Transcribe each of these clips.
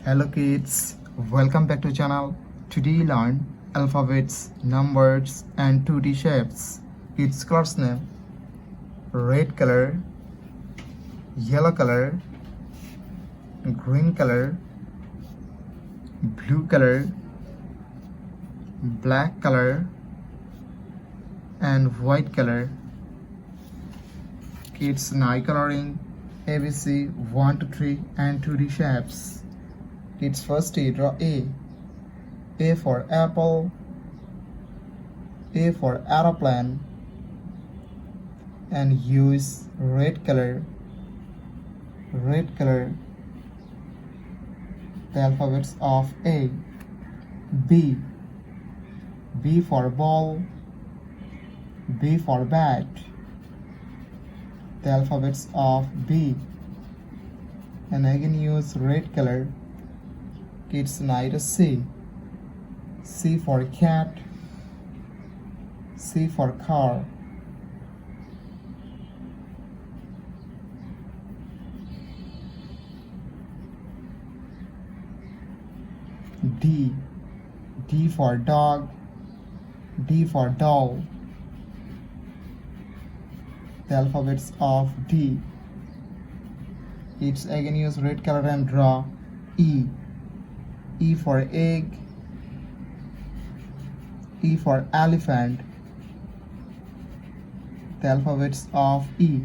Hello kids, welcome back to channel. Today learn alphabets, numbers and 2D shapes. Kids colors name: red color, yellow color, green color, blue color, black color and white color. Kids eye coloring ABC 1 to 3 and 2D shapes. Kids first draw A. A for apple, A for aeroplane, and use red color. The alphabets of A. B. B for ball, B for bat. The alphabets of B. And again use red color. Kids write C. C for cat, C for car. D. D for dog, D for doll. The alphabets of D. It's again use red color and draw E. E for egg, E for elephant. The alphabets of E.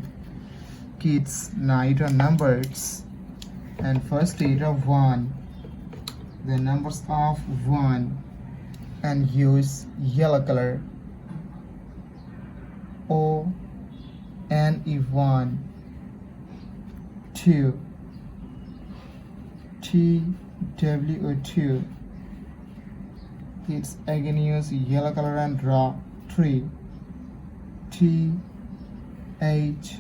Kids write numbers, and first letter 1. The numbers of 1 and use yellow color. O N E 1. 2 T W 2. Kids again use yellow color and draw 3. T H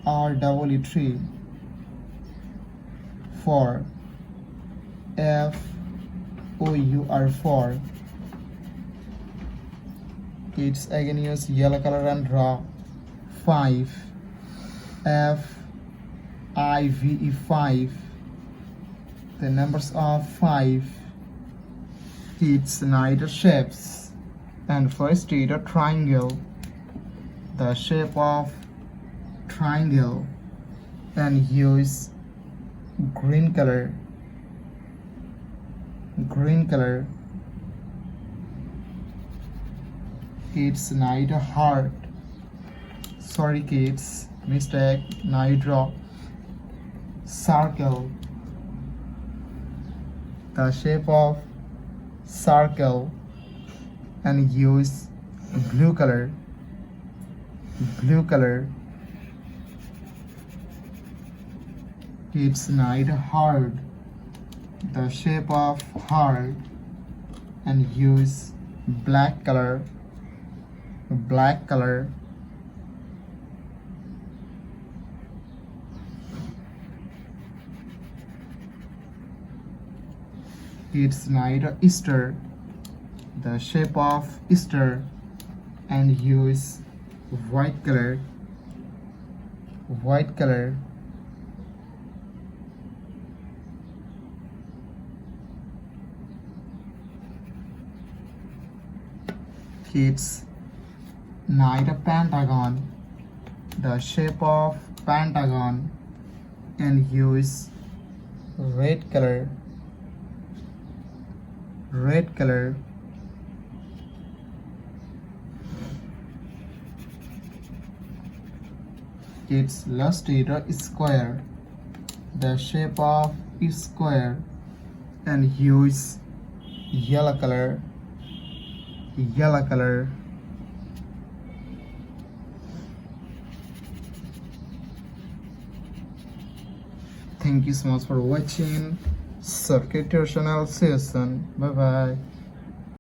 R W 3. 4 F O U R 4. Kids again use yellow color and draw 5. F I V E 5. The numbers of 5. Kids write shapes, and first read a triangle. The shape of triangle, and use green color. Kids write a heart. Sorry kids, mistake. Now you draw circle. The shape of circle, and use blue color. Kids write heart. The shape of heart, and use black color. Kids write Easter. The shape of Easter, and use white color. Kids write a pentagon. The shape of pentagon, and use red color. Kids last letter square. The shape of square, and use yellow color. Thank you so much for watching. Subscribe to our channel. See you soon. Bye bye.